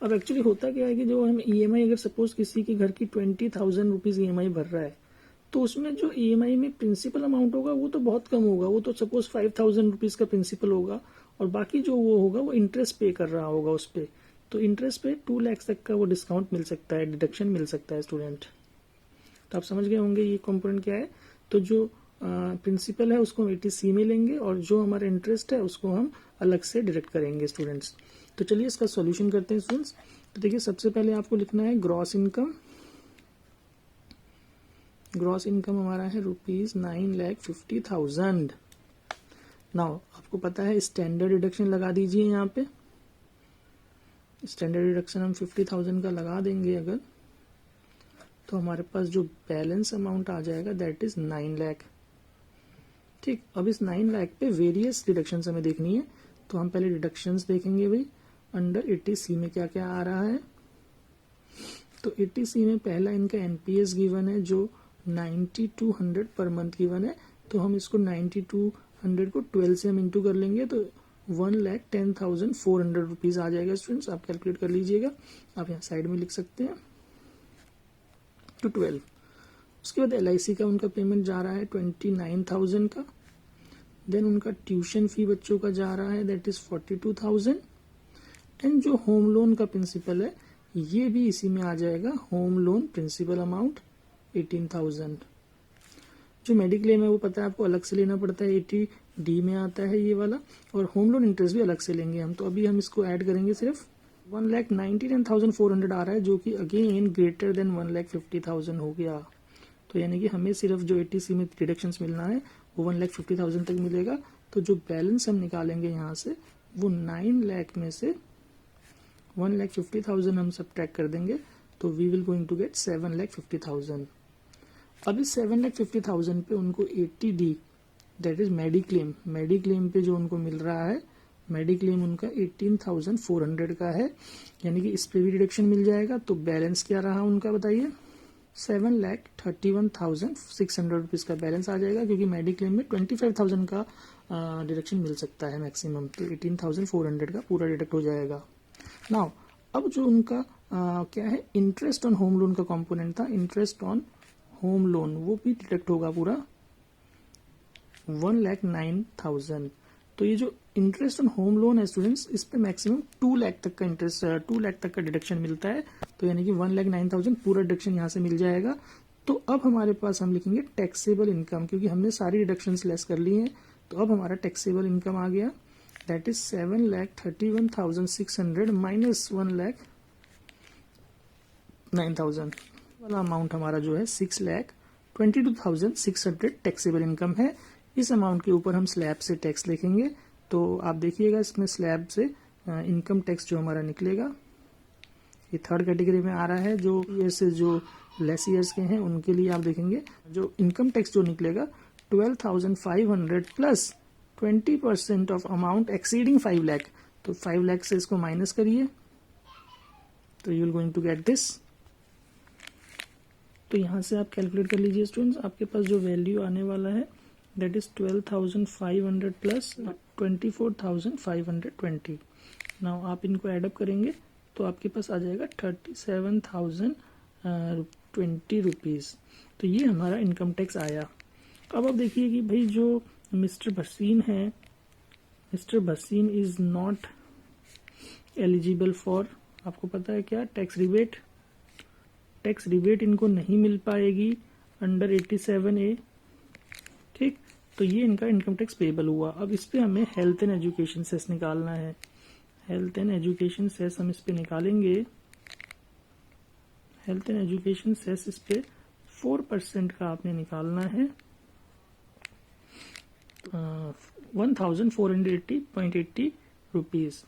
अब एक्चुअली होता क्या है कि जो हम ईएमआई, अगर सपोज किसी के घर की 20,000 रुपीज ईएमआई भर रहा है, तो उसमें जो ईएमआई में प्रिंसिपल अमाउंट होगा वो तो बहुत कम होगा, वो तो सपोज 5,000 रुपीज का प्रिंसिपल होगा, और बाकी जो वो होगा वो इंटरेस्ट पे कर रहा होगा उस पर। तो इंटरेस्ट पे 2 लाख तक का वो डिस्काउंट मिल सकता है, डिडक्शन मिल सकता है स्टूडेंट। तो आप समझ गए होंगे ये कंपोनेंट क्या है। तो जो प्रिंसिपल है उसको हम 80C में लेंगे, और जो हमारा इंटरेस्ट है उसको हम अलग से डिडक्ट करेंगे स्टूडेंट्स। तो चलिए इसका सॉल्यूशन करते हैं स्टूडेंट्स। तो देखिए सबसे पहले आपको लिखना है ग्रॉस इनकम। ग्रॉस इनकम हमारा है ₹9,50,000। नाउ आपको पता है स्टैंडर्ड डिडक्शन लगा दीजिए, यहाँ पे स्टैंडर्ड डिडक्शन हम 50,000 का लगा देंगे अगर, तो हमारे पास जो बैलेंस अमाउंट आ जाएगा दैट इज 9 लाख। ठीक, अब इस 9 लाख पे वेरियस डिडक्शन हमें देखनी है, तो हम पहले डिडक्शंस देखेंगे भाई अंडर 80C में क्या क्या आ रहा है। तो 80C में पहला इनका एनपीएस गिवन है जो 9200 पर मंथ गिवन है, तो हम इसको 9200 को 12 से हम इंटू कर लेंगे, तो 1,10,400 रुपीज आ जाएगा स्टूडेंट्स। आप कैलकुलेट कर लीजिएगा, आप यहाँ साइड में लिख सकते हैं टू 12। उसके बाद एलआईसी का उनका पेमेंट जा रहा है 29,000 का, देन उनका ट्यूशन फी बच्चों का जा रहा है दैट इज 42,000, एंड जो होम लोन का प्रिंसिपल है ये भी इसी में आ जाएगा, होम लोन प्रिंसिपल अमाउंट 18,000। जो मेडिक्लेम है वो पता है आपको अलग से लेना पड़ता है, 80D में आता है ये वाला, और होम लोन इंटरेस्ट भी अलग से लेंगे हम। तो अभी हम इसको ऐड करेंगे, सिर्फ 1,99,400 आ रहा है, जो कि अगेन ग्रेटर देन 1,50,000 हो गया। तो यानी कि हमें सिर्फ जो 80C में डिडक्शंस मिलना है वो 1,50,000 तक मिलेगा। तो जो बैलेंस हम निकालेंगे यहाँ से वो 9 लाख में से 1,50,000 हम सब्ट्रैक्ट कर देंगे, तो we will going to get 7,50,000। अब इस 7,50,000 पे उनको 80D दैट इज मेडिक्लेम पे जो उनको मिल रहा है, मेडिक्लेम उनका 18,400 का है, यानी कि इस पे भी डिडक्शन मिल जाएगा। तो बैलेंस क्या रहा उनका बताइए, 7,31,600 रुपीज का बैलेंस आ जाएगा, क्योंकि मेडिक्लेम में 25,000 का डिडक्शन मिल सकता है मैक्सिमम, तो 18,400 का पूरा डिडक्ट हो जाएगा। नाउ अब जो उनका क्या है, इंटरेस्ट ऑन होम लोन का कंपोनेंट था, इंटरेस्ट ऑन होम लोन वो भी डिडक्ट होगा पूरा 1,09,000। तो ये जो इंटरेस्ट ऑन होम लोन है स्टूडेंट्स, इस पे मैक्सिमम 2 लाख तक का इंटरेस्ट 2 लाख तक का डिडक्शन मिलता है, तो यानी कि 1,09,000 पूरा डिडक्शन यहाँ से मिल जाएगा। तो अब हमारे पास हम लिखेंगे टैक्सेबल इनकम, क्योंकि हमने सारी डिडक्शंस लेस कर ली हैं। तो अब हमारा टैक्सेबल इनकम आ गया दैट इज 7,31,600 माइनस 1,09,000 वाला अमाउंट हमारा जो है 6,22,600 टैक्सेबल इनकम है। इस अमाउंट के ऊपर हम स्लैब से टैक्स लिखेंगे, तो आप देखिएगा इसमें स्लैब से इनकम टैक्स जो हमारा निकलेगा, ये थर्ड कैटेगरी में आ रहा है, जो ईयर्स से जो लेस ईयर्स के हैं उनके लिए आप देखेंगे जो इनकम टैक्स जो निकलेगा 12,500 plus 20% of amount exceeding 5 lakh. तो 5 लाख से इसको माइनस करिए, तो you will going to get this. तो यहां से आप कैलकुलेट कर लीजिए स्टूडेंट्स, आपके पास जो वैल्यू आने वाला है दैट इज 12,500 प्लस 24,520। नाउ आप इनको एडअप करेंगे तो आपके पास आ जाएगा 37,020 रुपीज़। तो ये हमारा इनकम टैक्स आया। अब आप देखिए कि भाई जो मिस्टर भसीन है, mister Bhasin is not eligible for, आपको पता है क्या, टैक्स रिबेट। टैक्स रिबेट इनको नहीं मिल पाएगी अंडर 87A। ठीक, तो ये इनका इनकम टैक्स पेबल हुआ। अब इस पे हमें हेल्थ एंड एजुकेशन सेस निकालना है। हेल्थ एंड एजुकेशन सेस हम इस पे निकालेंगे। हेल्थ एंड एजुकेशन सेस इस पे 4% का आपने निकालना है, 1480.80 रुपीज।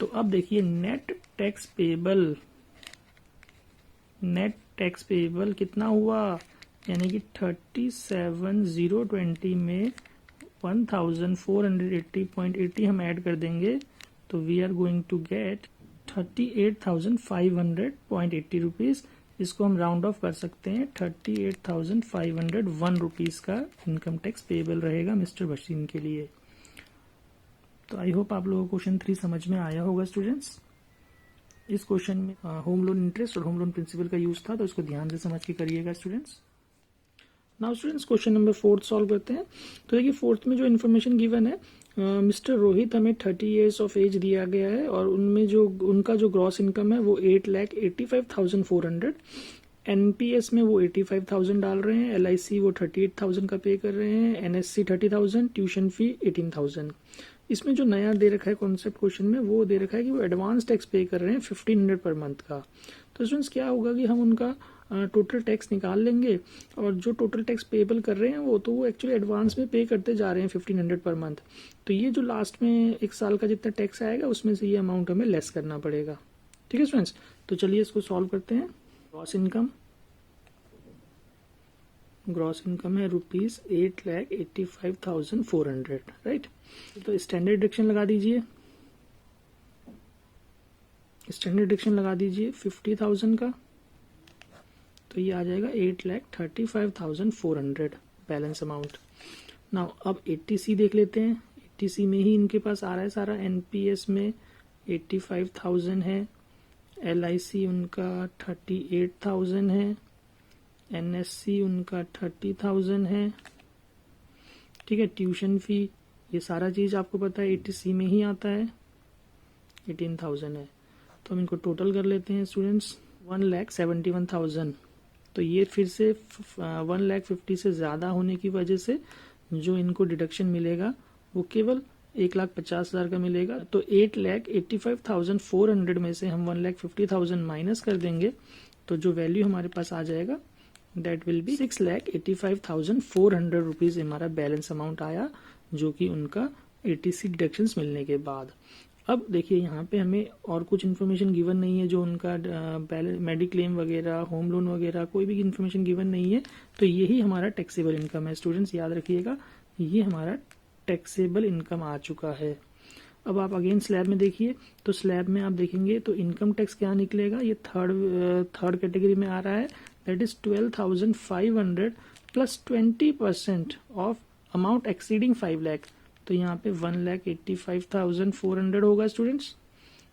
तो अब देखिए net tax payable, net tax payable कितना हुआ, यानी कि 37,020 में 1480.80 हम ऐड कर देंगे तो we are going to get 38,500.80 rupees. इसको हम राउंड ऑफ कर सकते हैं, 38,501 रुपीज का इनकम टैक्स पेबल रहेगा मिस्टर भसीन के लिए। तो आई होप आप लोगों को क्वेश्चन 3 समझ में आया होगा स्टूडेंट्स। इस क्वेश्चन में होम लोन इंटरेस्ट और होम लोन प्रिंसिपल का यूज था, तो इसको ध्यान से समझ के करिएगा students. Now students question number 4 solve करते हैं। तो देखिए 4th में जो इन्फॉर्मेशन गिवन है, मिस्टर रोहित हमें 30 ईयर्स ऑफ एज दिया गया है और उनमें जो उनका जो ग्रॉस इनकम है वो 8,85,400। एनपीएस में वो 85,000 डाल रहे हैं, एलआईसी वो 38,000 का पे कर रहे हैं, एनएससी 30,000, ट्यूशन फी 18,000। इसमें जो नया दे रखा है कॉन्सेप्ट क्वेश्चन में, वो दे रखा है कि वो एडवांस टैक्स पे कर रहे हैं 1,500 पर मंथ का। तो स्टूडेंट्स क्या होगा कि हम उनका टोटल टैक्स निकाल लेंगे और जो टोटल टैक्स पेबल कर रहे हैं वो एक्चुअली एडवांस में पे करते जा रहे हैं 1,500 पर मंथ। तो ये जो लास्ट में 1 साल का जितना टैक्स आएगा उसमें से ये अमाउंट हमें लेस करना पड़ेगा। ठीक है स्टूडेंट्स, तो चलिए इसको सॉल्व करते हैं। ग्रॉस इनकम, ग्रॉस इनकम है ₹8,85,400, राइट। तो स्टैंडर्ड डिडक्शन लगा दीजिए, स्टैंडर्ड डिडक्शन लगा दीजिए 50,000 का, तो ये आ जाएगा 8,35,400 बैलेंस अमाउंट। नाउ अब 80C देख लेते हैं। 80C में ही इनके पास आ रहा है सारा। एनपीएस में 85,000 है, एलआईसी उनका 38,000 है, एनएससी उनका 30,000 है। ठीक है, ट्यूशन फी ये सारा चीज आपको पता है 80C में ही आता है, 18,000 है। तो हम इनको टोटल कर लेते हैं स्टूडेंट्स, 1,71,000। तो ये फिर से 1,50,000 से ज्यादा होने की वजह से जो इनको डिडक्शन मिलेगा वो केवल 1,50,000 का मिलेगा। तो 8,85,400 में से हम 1,50,000 माइनस कर देंगे तो जो वैल्यू हमारे पास आ जाएगा दैट विल बी 6,85,400 रुपीज हमारा बैलेंस अमाउंट आया, जो कि उनका 80C डिडक्शंस मिलने के बाद। अब देखिए यहाँ पे हमें और कुछ इन्फॉर्मेशन गिवन नहीं है, जो उनका मेडिक्लेम वगैरह, होम लोन वगैरह कोई भी इन्फॉर्मेशन गिवन नहीं है। तो यही हमारा टैक्सेबल इनकम है स्टूडेंट्स, याद रखिएगा ये हमारा टैक्सेबल इनकम आ चुका है। अब आप अगेन स्लैब में देखिए, तो स्लैब में आप देखेंगे तो इनकम टैक्स क्या निकलेगा, ये थर्ड कैटेगरी में आ रहा है, that is 12,500 plus 20% of amount exceeding 5 lakh. तो यहाँ पे 1,85,400 होगा स्टूडेंट्स।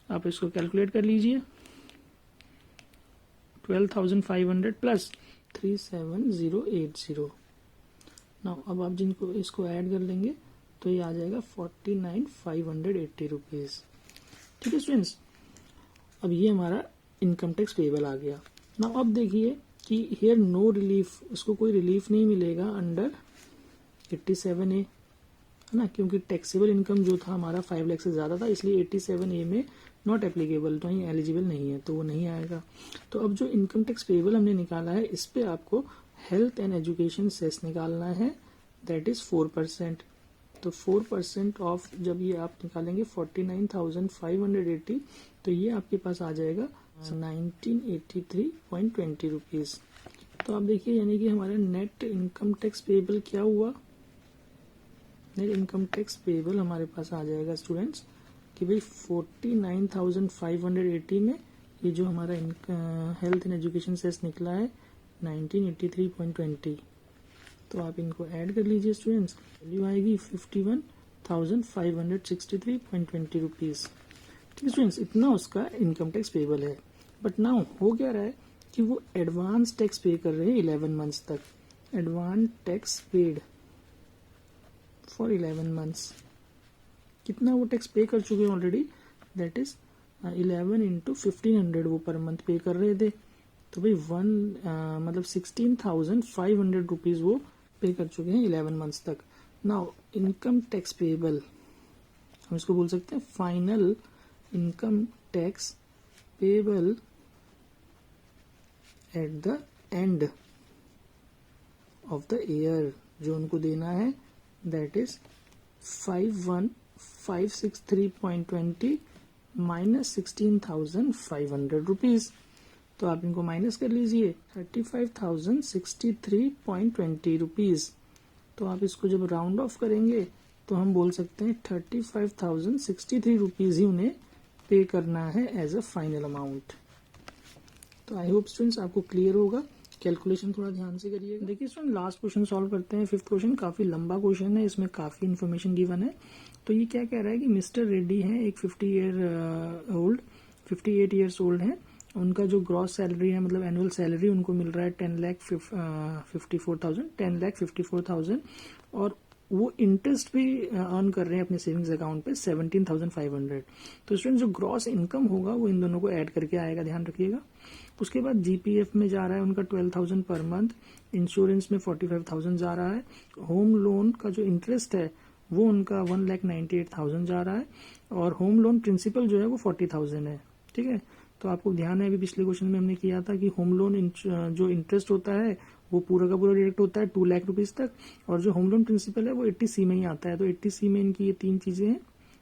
आप इसको कैलकुलेट कर लीजिए, 12,500 प्लस 37,080। नाउ अब आप जिनको इसको ऐड कर लेंगे तो ये आ जाएगा 49,580 रुपीज। ठीक है स्टूडेंट्स, अब ये हमारा इनकम टैक्स पेबल आ गया। नाउ अब देखिए कि हियर नो रिलीफ, इसको कोई रिलीफ नहीं मिलेगा अंडर 87A, है ना, क्योंकि टैक्सेबल इनकम जो था हमारा 5 लाख से ज्यादा था, इसलिए 87A में नॉट एप्लीकेबल, तो ही एलिजिबल नहीं है, तो वो नहीं आएगा। तो अब जो इनकम टैक्स पेबल हमने निकाला है, इस पे आपको हेल्थ एंड एजुकेशन सेस निकालना है, दैट इज 4%। तो 4% ऑफ जब ये आप निकालेंगे 49,580, तो ये आपके पास आ जाएगा 1983.20 रुपीज। तो आप देखिए यानी कि हमारा नेट इनकम टैक्स पेबल क्या हुआ, नेट इनकम टैक्स पेबल हमारे पास आ जाएगा स्टूडेंट्स कि भाई 49,580 में ये जो हमारा हेल्थ एंड एजुकेशन सेस निकला है 1983.20। तो आप इनको ऐड कर लीजिए स्टूडेंट्स, वैल्यू आएगी 51,563.20 रुपीज़। ठीक है स्टूडेंट्स, इतना उसका इनकम टैक्स पेबल है। बट नाउ हो क्या रहा है कि वो एडवांस टैक्स पे कर रहे हैं 11 मंथ्स तक। Advance tax paid for 11 months, कितना वो टैक्स पे कर चुके हैं ऑलरेडी, दैट इज 11 इंटू 1500 वो पर मंथ पे कर रहे थे। तो भाई मतलब 16,500 रुपीज वो पे कर चुके हैं 11 मंथ्स तक। नाउ इनकम टैक्स पेबल, हम इसको बोल सकते हैं final income tax payable at the end of the year, जो उनको देना है दैट इज 51,563.20 माइनस 16,500 रुपीज। तो आप इनको माइनस कर लीजिए 35,063.20 रुपीज। तो आप इसको जब राउंड ऑफ करेंगे तो हम बोल सकते हैं 35,063 रुपीज ही उन्हें पे करना है एज अ फाइनल अमाउंट। तो आई होप स्टूडेंट्स आपको क्लियर होगा। कैलकुलेशन थोड़ा ध्यान से करिएगा। देखिए स्टूडेंट, लास्ट क्वेश्चन सॉल्व करते हैं। 5th क्वेश्चन काफी लंबा क्वेश्चन है, इसमें काफी इन्फॉर्मेशन गिवन है। तो ये क्या कह रहा है कि मिस्टर रेड्डी है, एक 58 ईयर्स ओल्ड है। उनका जो ग्रॉस सैलरी है, मतलब एनुअल सैलरी उनको मिल रहा है 10,54,000 और वो इंटरेस्ट भी अर्न कर रहे हैं अपने सेविंग्स अकाउंट पे 17,500। तो स्टूडेंट जो ग्रॉस इनकम होगा वो इन दोनों को ऐड करके आएगा, ध्यान रखिएगा। उसके बाद जीपीएफ में जा रहा है उनका 12,000 पर मंथ, इंश्योरेंस में 45,000 जा रहा है, होम लोन का जो इंटरेस्ट है वो उनका 1,98,000 जा रहा है और होम लोन प्रिंसिपल जो है वो 40,000 है। ठीक है, तो आपको ध्यान है अभी पिछले क्वेश्चन में हमने किया था कि होम लोन जो इंटरेस्ट होता है वो पूरा का पूरा डिडक्ट होता है 2 लाख रुपीज तक, और जो होम लोन प्रिंसिपल है वो 80C में ही आता है। तो 80C में इनकी ये 3 चीजें हैं।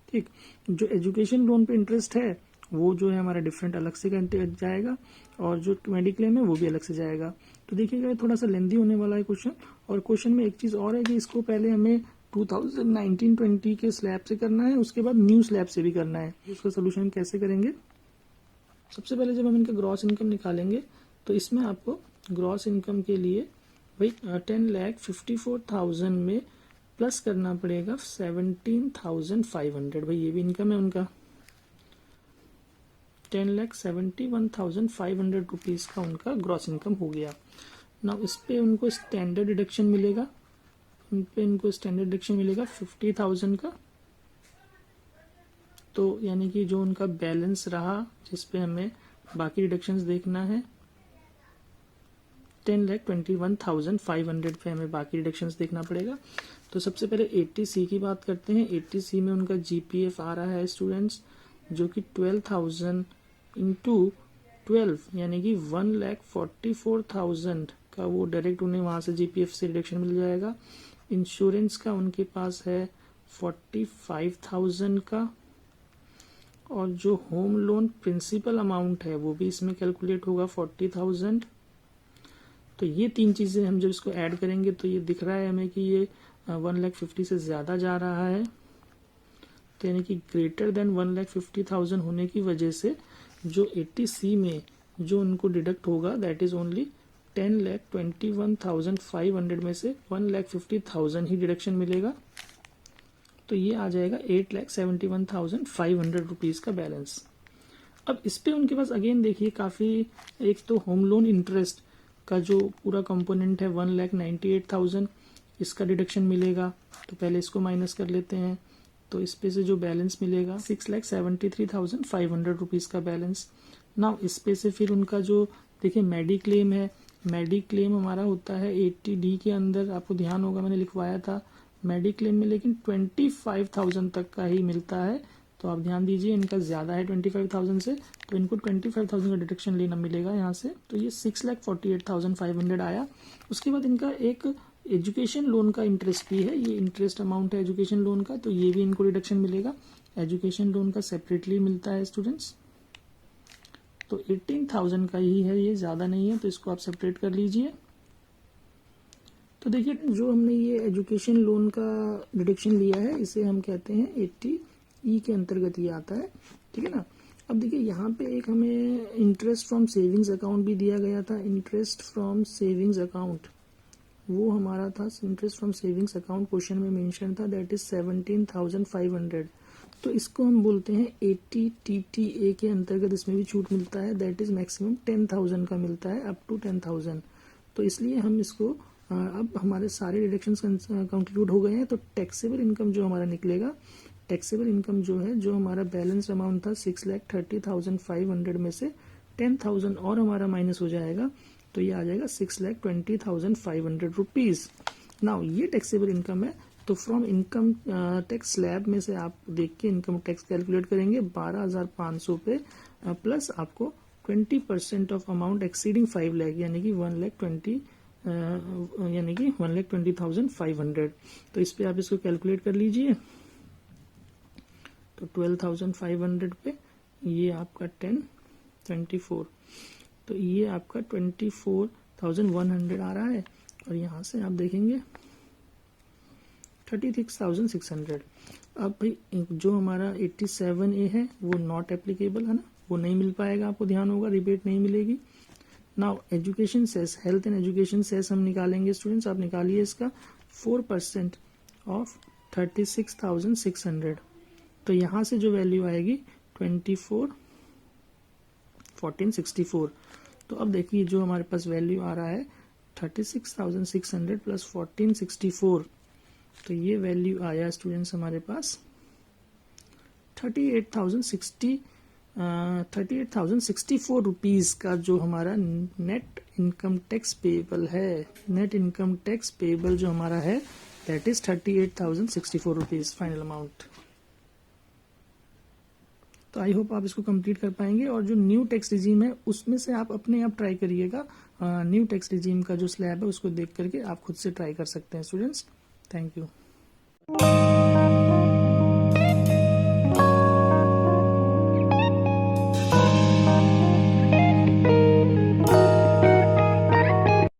ठीक, जो एजुकेशन लोन पे इंटरेस्ट है वो जो है हमारा डिफरेंट अलग से जाएगा और जो मेडिक्लेम है वो भी अलग से जाएगा। तो देखिएगा थोड़ा सा लेंथी होने वाला है क्वेश्चन। और क्वेश्चन में एक चीज और है कि इसको पहले हमें 2019-20 के स्लैब से करना है, उसके बाद न्यू स्लैब से भी करना है। उसका सोल्यूशन कैसे करेंगे, सबसे पहले जब हम इनका ग्रॉस इनकम निकालेंगे तो इसमें आपको ग्रॉस इनकम के लिए भाई 10,54,000 में प्लस करना पड़ेगा 17,500। भाई ये भी इनकम है उनका, 10,71,500 रुपीज का उनका ग्रॉस इनकम हो गया। ना इस पे उनको स्टैंडर्ड डिडक्शन मिलेगा, इन पे इनको स्टैंडर्ड डिडक्शन मिलेगा 50,000 का। तो यानी कि जो उनका बैलेंस रहा जिसपे हमें बाकी डिडक्शंस देखना है 10,21,500 पे हमें बाकी डिडक्शंस देखना पड़ेगा। तो सबसे पहले 80C की बात करते हैं। 80C में उनका जीपीएफ आ रहा है स्टूडेंट्स जो कि 12,000 इंटू 12 यानी कि 1,44,000 का वो डायरेक्ट उन्हें वहां से जीपीएफ से डिडक्शन मिल जाएगा। इंश्योरेंस का उनके पास है 45,000 का, और जो होम लोन प्रिंसिपल अमाउंट है वो भी इसमें कैलकुलेट होगा 40,000। तो ये 3 चीजें हम जब इसको ऐड करेंगे तो ये दिख रहा है हमें कि ये 1,50,000 से ज्यादा जा रहा है। तो यानी कि ग्रेटर देन 1,50,000 होने की वजह से जो 80C में जो उनको डिडक्ट होगा दैट इज ओनली 10,21,500 में से 1,50,000 ही डिडक्शन मिलेगा। तो ये आ जाएगा 8,71,500 रुपीज का बैलेंस। अब इस पे उनके पास अगेन देखिए काफी, एक तो होम लोन इंटरेस्ट का जो पूरा कंपोनेंट है 1,98,000 इसका डिडक्शन मिलेगा। तो पहले इसको माइनस कर लेते हैं, तो इस पे से जो बैलेंस मिलेगा 6,73,500 रुपीज का बैलेंस। नाउ इस पे से फिर उनका जो देखिए मेडिक्लेम है, मेडिक्लेम हमारा होता है 80D के अंदर, आपको ध्यान होगा मैंने लिखवाया था मेडिक्लेम में, लेकिन 25,000 तक का ही मिलता है। तो आप ध्यान दीजिए इनका ज्यादा है 25,000 से, तो इनको 25,000 का डिडक्शन लेना मिलेगा यहाँ से। तो ये 6,48,500 आया। उसके बाद इनका एक एजुकेशन लोन का इंटरेस्ट भी है, ये इंटरेस्ट अमाउंट है एजुकेशन लोन का, तो ये भी इनको डिडक्शन मिलेगा। एजुकेशन लोन का सेपरेटली मिलता है स्टूडेंट्स, तो 18,000 का ही है, ये ज्यादा नहीं है, तो इसको आप सेपरेट कर लीजिए। तो देखिए जो हमने ये एजुकेशन लोन का डिडक्शन लिया है इसे हम कहते हैं 80E के अंतर्गत ये आता है। ठीक है ना। अब देखिए यहाँ पे एक हमें इंटरेस्ट फ्रॉम सेविंग्स अकाउंट भी दिया गया था, इंटरेस्ट फ्रॉम सेविंग्स अकाउंट वो हमारा था interest from savings account, question में मेंशन था, दैट इज 17,500। तो इसको हम बोलते हैं 80 TTA के अंतर्गत इसमें भी छूट मिलता है, दैट इज मैक्सिमम 10,000 का मिलता है, अप टू 10,000। तो इसलिए हम इसको अब हमारे सारे डिडक्शंस कंक्लूड हो गए हैं। तो टैक्सेबल इनकम जो हमारा निकलेगा, टैक्सेबल इनकम जो है, जो हमारा बैलेंस अमाउंट था 6,30,500 में से 10,000 और हमारा माइनस हो जाएगा, तो ये आ जाएगा 6,20,500 रुपीज। नाउ ये टैक्सेबल इनकम है। तो फ्रॉम इनकम टैक्स स्लैब में से आप देख के इनकम टैक्स कैलकुलेट करेंगे 12,500 पे, प्लस आपको 20% ऑफ अमाउंट एक्सीडिंग 5 लाख यानी कि 1,20,500। तो इस पे आप इसको कैलकुलेट कर लीजिए। तो 12,500 पे ये आपका 1024, तो ये आपका 24,100 आ रहा है। और यहाँ से आप देखेंगे 36,600। अब भाई जो हमारा 87A है वो नॉट एप्लीकेबल है ना, वो नहीं मिल पाएगा, आपको ध्यान होगा, रिबेट नहीं मिलेगी। Now education cess, health and education cess हम निकालेंगे स्टूडेंट्स, आप निकालिए इसका 4% ऑफ 36,600। तो यहाँ से जो वैल्यू आएगी 24,1464। तो अब देखिए जो हमारे पास वैल्यू आ रहा है 36,600 प्लस 1464, तो ये वैल्यू आया स्टूडेंट्स हमारे पास 38,064 रुपीज का, जो हमारा नेट इनकम टैक्स पेबल है। नेट इनकम टैक्स पेबल जो हमारा है that is 38,064 rupees final amount. तो आई होप आप इसको कंप्लीट कर पाएंगे। और जो न्यू टैक्स रिजीम है उसमें से आप अपने आप ट्राई करिएगा, न्यू टैक्स रिजीम का जो स्लैब है उसको देख करके आप खुद से ट्राई कर सकते हैं स्टूडेंट्स। Thank you.